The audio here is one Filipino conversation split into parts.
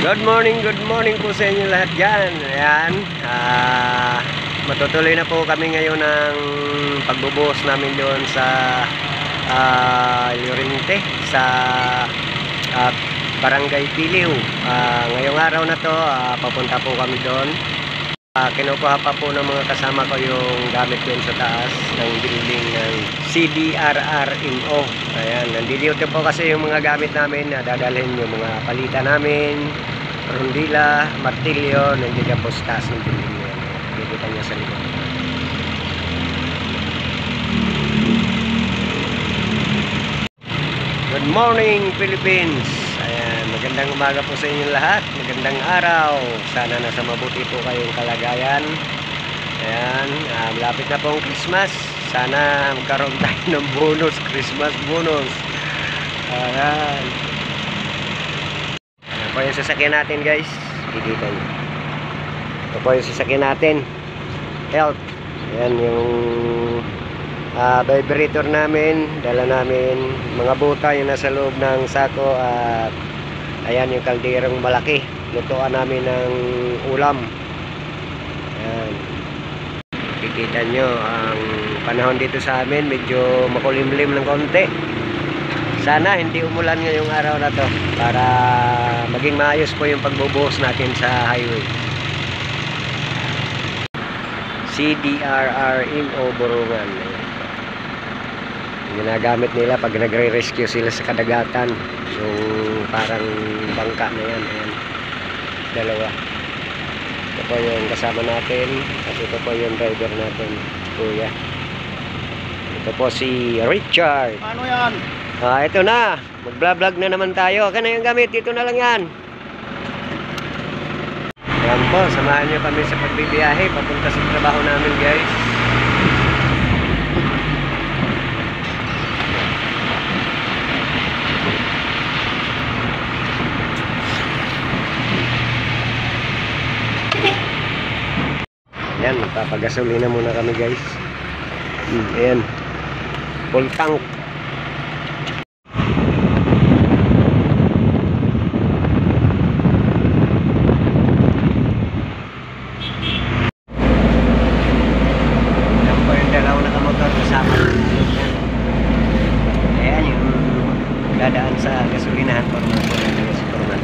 Good morning po sa inyo lahat dyan. Ayan, matutuloy na po kami ngayon ng pagbubuhos namin doon sa Llorente, sa Barangay Piliw. Ngayong araw na to, papunta po kami doon. Kinukuha pa po ng mga kasama ko yung gamit doon sa taas ng building ng CDRRMO. Ayan, nandito po kasi yung mga gamit namin na dadalhin yung mga palitan namin, rondila, martilyo, nandiyan po sa taas ng building yan. Kikita nyo sa likod. Good morning Philippines. Ayan, magandang umaga po sa inyo lahat. Magandang araw. Sana nasa mabuti po kayong kalagayan. Ayan, malapit na po ang Christmas. Sana magkaroon tayo ng bonus, Christmas bonus. Ayan. Ayan po yung sasakyan natin, guys. Kikita nyo. Ito po yung sasakyan natin. Health. Ayan yung vibrator namin. Dala namin mga buta yung nasa loob ng sako. At ayan yung kalderong malaki. Lutuan namin ng ulam. Ayan. Kikita nyo ang panahon dito sa amin. Medyo makulimlim ng konti. Sana hindi umulan ngayong araw na to para maging maayos po yung pagbubuhos natin sa highway. CDRRMO Burungan. Ginagamit nila pag nagre-rescue sila sa kadagatan. Yung parang bangka na yan. Ayan. Dalawa. Ito po yung kasama natin. At ito po yung driver natin, kuya. Ito po si Richard. Ano yan? Ito na. Mag-vlog na naman tayo. Kaya na yung gamit. Dito na lang yan. Ayan po. Samahan nyo kami sa pagbibiyahe. Papunta sa trabaho namin, guys. Ayan. Magpapagasolina muna kami, guys. Ayan. Full tank. Ayan yung dadaan sa gasolinahan po naman po ng Superman.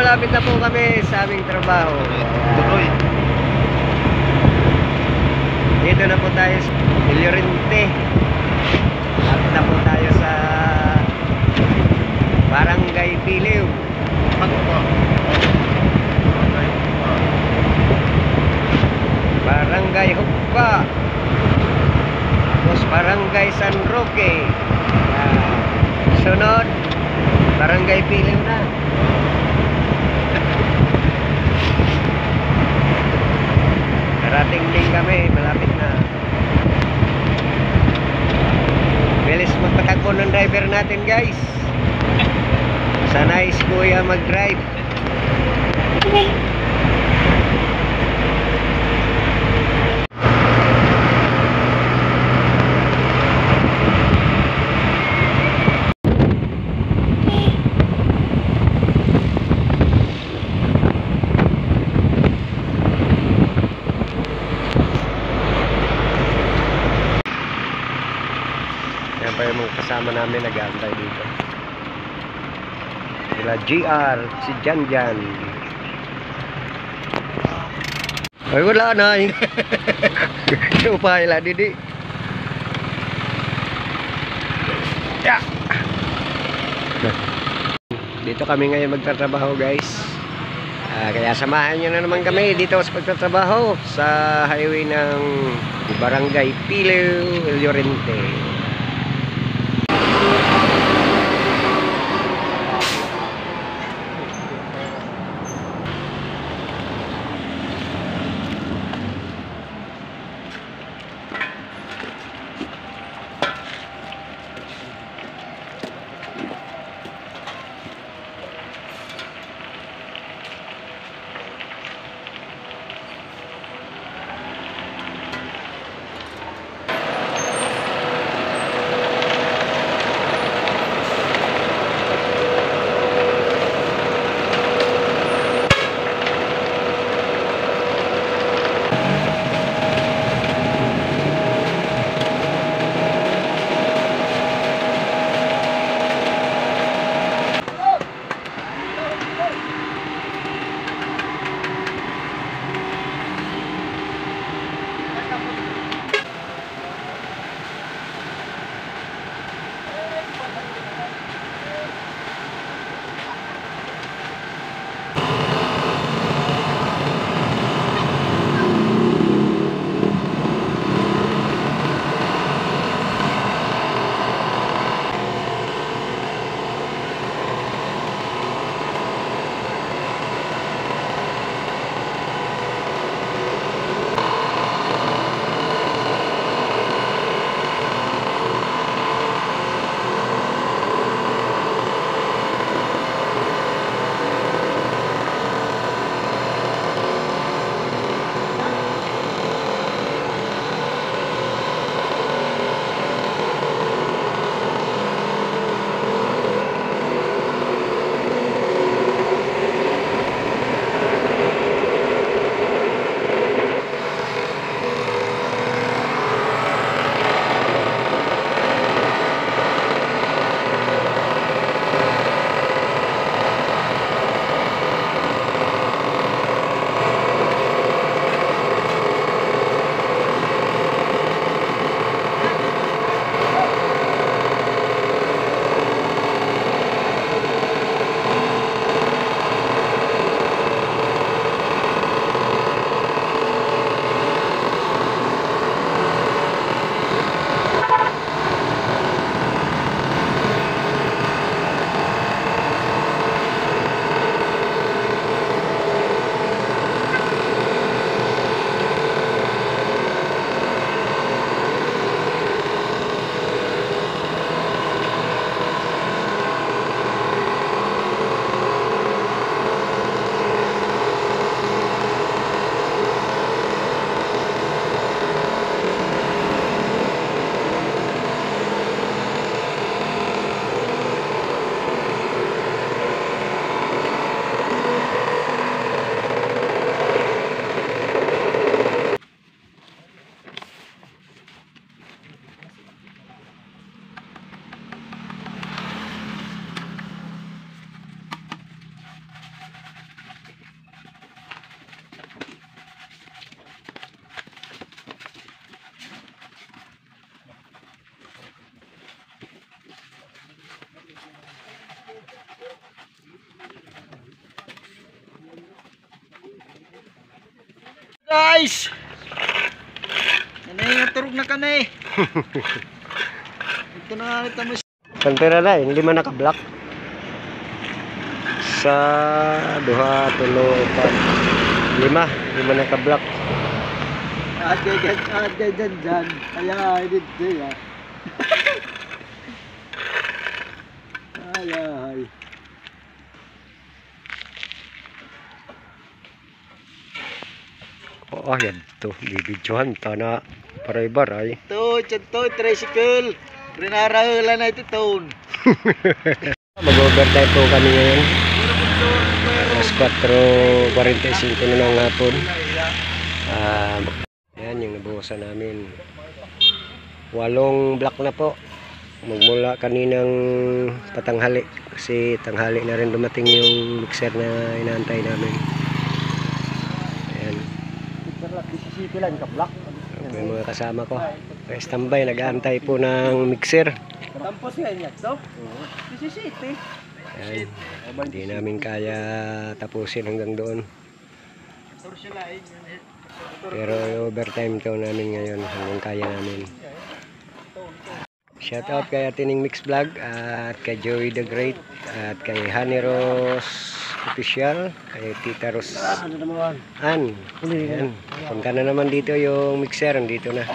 malapit na po kami sa aming trabaho. Tuloy. Dito na po tayo sa Llorente. Malapit na po tayo sa Barangay Piliw. Ano ba? Barangay Hukba. Tapos Barangay San Roque. Sunod, Barangay Piliw na. Karating din kami, malapit na. Bilis magpatakbo ng driver natin, guys. Sanay si Kuya mag-drive. Yan pa yung mga kasama namin nag-aantay dito. Sila GR, si Janjan. Ay wala na eh. Upay la didi. Ya. Dito kami ngayon magtatrabaho, guys. Kaya samahan nyo na naman kami dito sa pagtatrabaho sa highway ng Barangay Piliw, Llorente. Guys! Ano turog na ka na eh. Ito na kita mo. Kantera na, yung 5 naka-block. Sa 2, 3, 4, 5 naka-block. Dyan. Kaya, edit dyan. Ay. Oo, yan to. Bibidyohan ta na paray-baray. Ito, tricycle. Rinarahulan na ito, tone. Mag-overtime po kami ngayon. Alas 4:45 na ng hapon. Yan yung nabuhusan namin. 8 block na po. Magmula kaninang patanghali. Kasi tanghali na rin dumating yung mixer na inaantay namin. Ayan. May mga kasama ko. May standby, nag-aantay po ng mixer. Tampos yan yan, so? Sisiti. Ayan. Hindi namin kaya tapusin hanggang doon. Pero overtime to namin ngayon hanggang kaya namin. Shout out kay Atining Mix Vlog at kay Joey the Great at kay Honey Rose Official, kay Tita Rose Ayan. Punta na naman dito yung mixer, dito na.